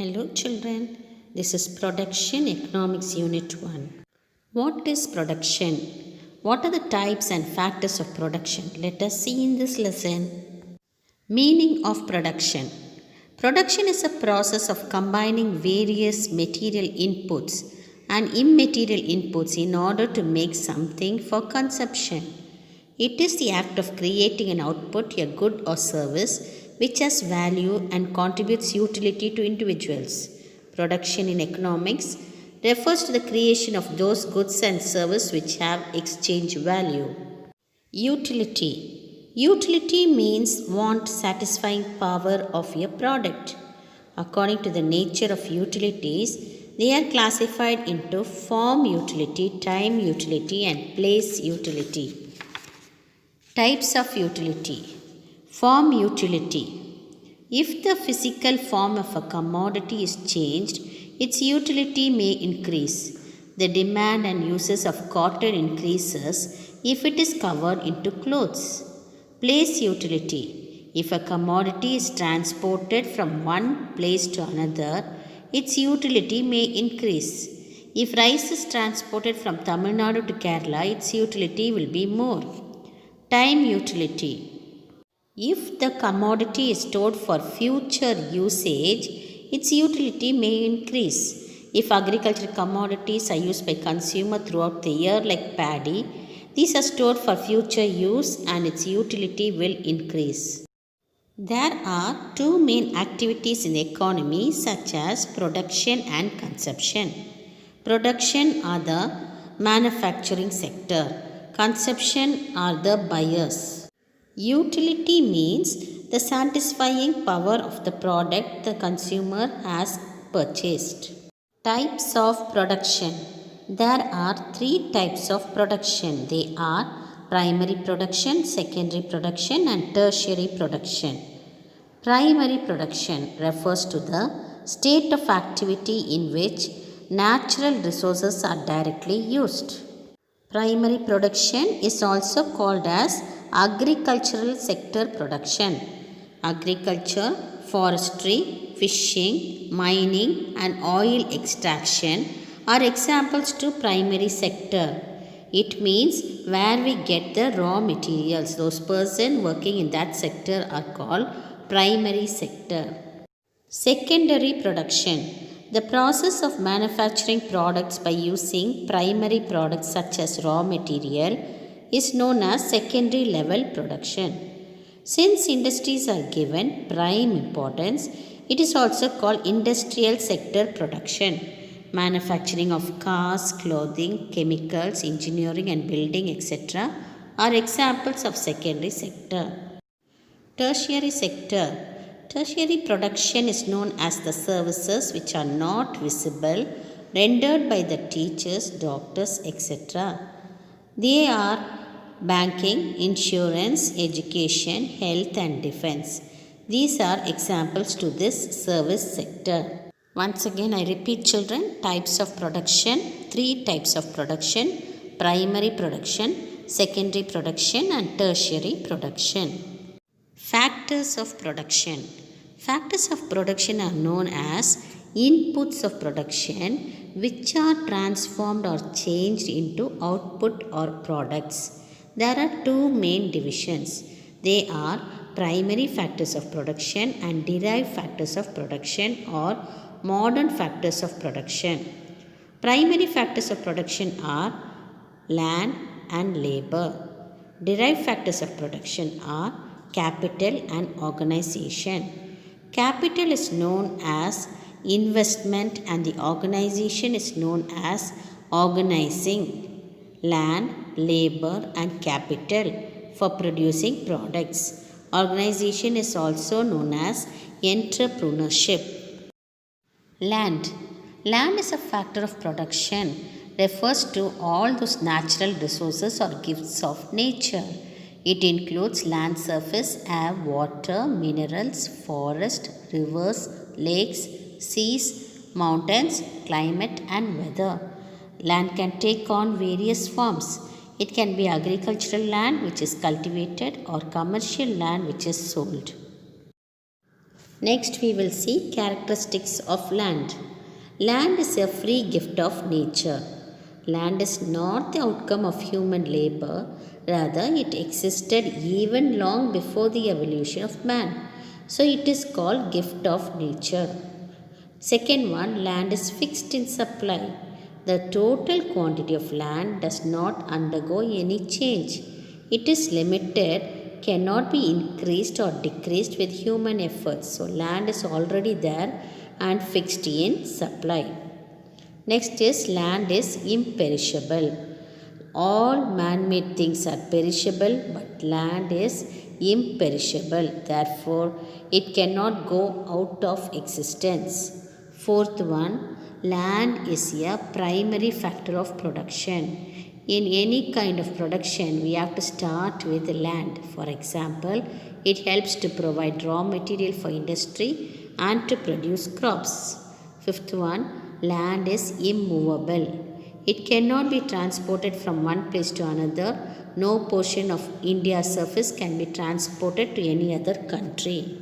Hello children, this is Production Economics Unit 1. What is production? What are the types and factors of production? Let us see in this lesson. Meaning of production. Production is a process of combining various material inputs and immaterial inputs in order to make something for consumption. It is the act of creating an output, a good or service, which has value and contributes utility to individuals. Production in economics refers to the creation of those goods and services which have exchange value. Utility. Utility means want satisfying power of a product. According to the nature of utilities, they are classified into form utility, time utility, and place utility. Types of utility. Form utility. If the physical form of a commodity is changed, its utility may increase. The demand and uses of cotton increases if it is covered into clothes. Place utility. If a commodity is transported from one place to another, its utility may increase. If rice is transported from Tamil Nadu to Kerala, its utility will be more. Time utility. If the commodity is stored for future usage, its utility may increase. If agricultural commodities are used by consumers throughout the year like paddy, these are stored for future use and its utility will increase. There are two main activities in the economy such as production and consumption. Production are the manufacturing sector. Consumption are the buyers. Utility means the satisfying power of the product the consumer has purchased. Types of production. There are three types of production. They are primary production, secondary production, and tertiary production. Primary production refers to the state of activity in which natural resources are directly used. Primary production is also called as agricultural sector production. Agriculture, forestry, fishing, mining, and oil extraction are examples to primary sector. It means where we get the raw materials. Those persons working in that sector are called primary sector. Secondary production. The process of manufacturing products by using primary products such as raw material is known as secondary level production. Since industries are given prime importance, it is also called industrial sector production. Manufacturing of cars, clothing, chemicals, engineering and building etc. are examples of secondary sector. Tertiary sector. Tertiary production is known as the services which are not visible rendered by the teachers, doctors etc. They are banking, insurance, education, health and defense. These are examples to this service sector. Once again I repeat children, types of production, three types of production, primary production, secondary production and tertiary production. Factors of production. Factors of production are known as inputs of production which are transformed or changed into output or products. There are two main divisions. They are primary factors of production and derived factors of production or modern factors of production. Primary factors of production are land and labor. Derived factors of production are capital and organization. Capital is known as investment and the organization is known as organizing. Land, labor and capital for producing products. Organization is also known as entrepreneurship. Land. Land is a factor of production. Refers to all those natural resources or gifts of nature. It includes land surface, air, water, minerals, forest, rivers, lakes, seas, mountains, climate and weather. Land can take on various forms. It can be agricultural land which is cultivated or commercial land which is sold. Next, we will see characteristics of land. Land is a free gift of nature. Land is not the outcome of human labor, rather, it existed even long before the evolution of man. So, it is called gift of nature. Second one, land is fixed in supply. The total quantity of land does not undergo any change. It is limited, cannot be increased or decreased with human efforts. So, land is already there and fixed in supply. Next is land is imperishable. All man-made things are perishable, but land is imperishable. Therefore, it cannot go out of existence. Fourth one, land is a primary factor of production. In any kind of production, we have to start with the land. For example, it helps to provide raw material for industry and to produce crops. Fifth one, land is immovable. It cannot be transported from one place to another. No portion of India's surface can be transported to any other country.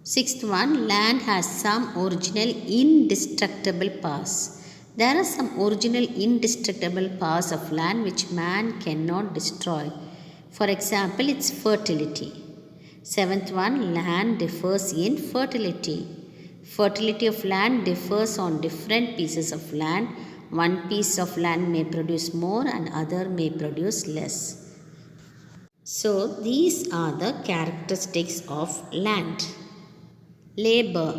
Sixth one, land has some original indestructible powers. There are some original indestructible powers of land which man cannot destroy. For example, its fertility. Seventh one, land differs in fertility. Fertility of land differs on different pieces of land. One piece of land may produce more and other may produce less. So, these are the characteristics of land. Labor.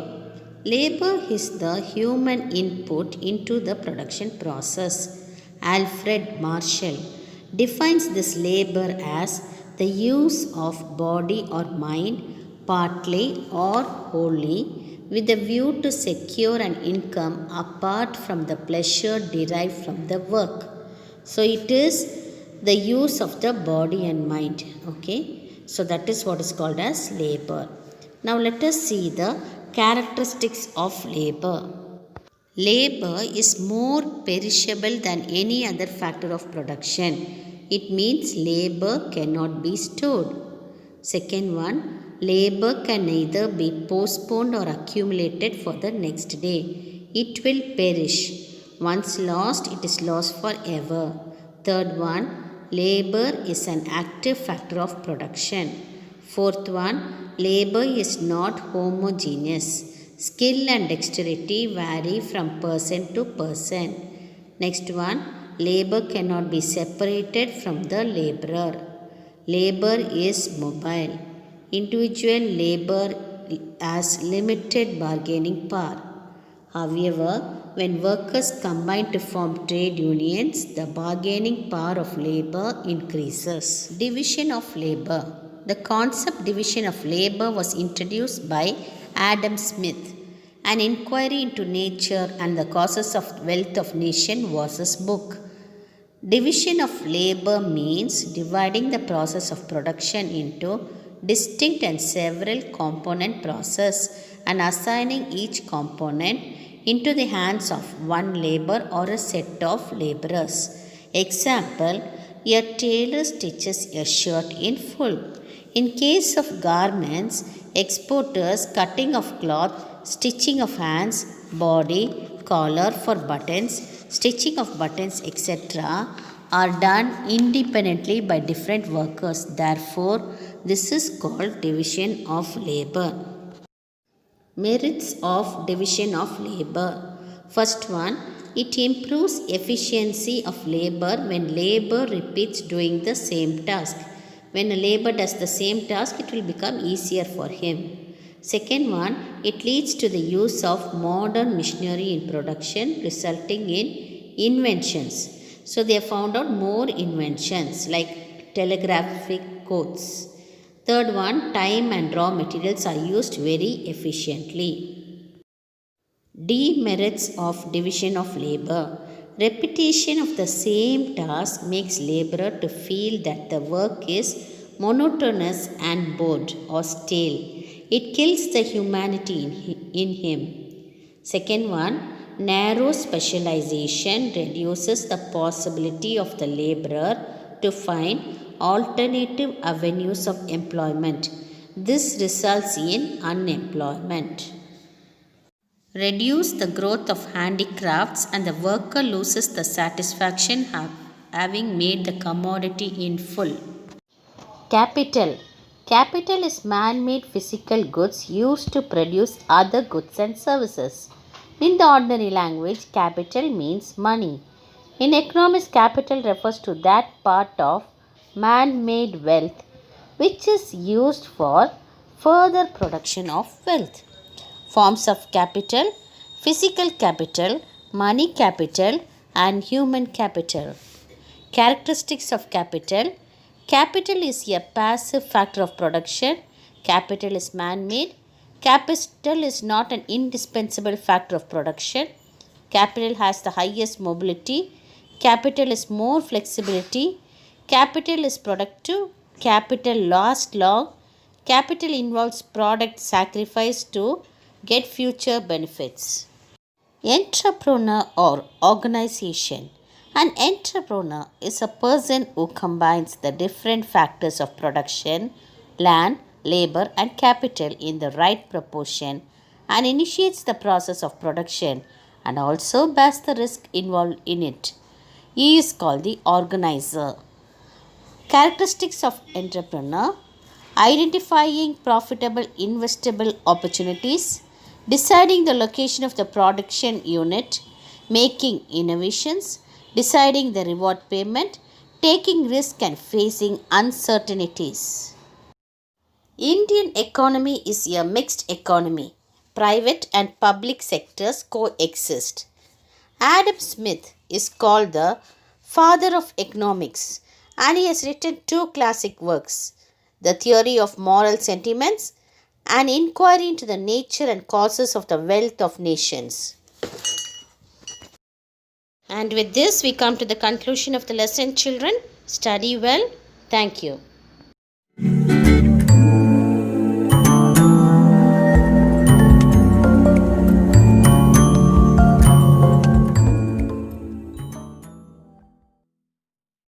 Labor is the human input into the production process. Alfred Marshall defines this labor as the use of body or mind, partly or wholly, with a view to secure an income apart from the pleasure derived from the work. So it is the use of the body and mind. Okay, so that is what is called as labor. Now let us see the characteristics of labor. Labor is more perishable than any other factor of production. It means labor cannot be stored. Second one, labor can neither be postponed or accumulated for the next day. It will perish. Once lost, it is lost forever. Third one, labor is an active factor of production. Fourth one, labor is not homogeneous. Skill and dexterity vary from person to person. Next one, labor cannot be separated from the laborer. Labor is mobile. Individual labor has limited bargaining power. However, when workers combine to form trade unions, the bargaining power of labor increases. Division of labor. The concept division of labor was introduced by Adam Smith. An inquiry into nature and the causes of wealth of nation was his book. Division of labor means dividing the process of production into distinct and several component process and assigning each component into the hands of one labor or a set of laborers. Example, a tailor stitches a shirt in full. In case of garments, exporters cutting of cloth, stitching of hands, body, collar for buttons, stitching of buttons, etc. are done independently by different workers. Therefore, this is called division of labor. Merits of division of labor. First one, it improves efficiency of labor when labor repeats doing the same task. When a labor does the same task, it will become easier for him. Second one, it leads to the use of modern machinery in production, resulting in inventions. So they have found out more inventions like telegraphic codes. Third one, time and raw materials are used very efficiently. Demerits of division of labor. Repetition of the same task makes laborer to feel that the work is monotonous and bored or stale. It kills the humanity in him. Second one, narrow specialization reduces the possibility of the laborer to find alternative avenues of employment. This results in unemployment. Reduce the growth of handicrafts and the worker loses the satisfaction having made the commodity in full. Capital. Capital is man-made physical goods used to produce other goods and services. In the ordinary language, capital means money. In economics, capital refers to that part of man-made wealth which is used for further production of wealth. Forms of capital: physical capital, money capital, and human capital. Characteristics of capital: capital is a passive factor of production. Capital is man-made. Capital is not an indispensable factor of production. Capital has the highest mobility. Capital is more flexibility. Capital is productive. Capital lasts long. Capital involves product sacrifice to get future benefits. Entrepreneur or organization. An entrepreneur is a person who combines the different factors of production, land, labor, and capital in the right proportion and initiates the process of production and also bears the risk involved in it. He is called the organizer. Characteristics of entrepreneur: identifying profitable investable opportunities, deciding the location of the production unit, making innovations, deciding the reward payment, taking risk and facing uncertainties. Indian economy is a mixed economy. Private and public sectors coexist. Adam Smith is called the father of economics and he has written two classic works, The Theory of Moral Sentiments and Inquiry into the Nature and Causes of the Wealth of Nations. And with this, we come to the conclusion of the lesson, children. Study well. Thank you.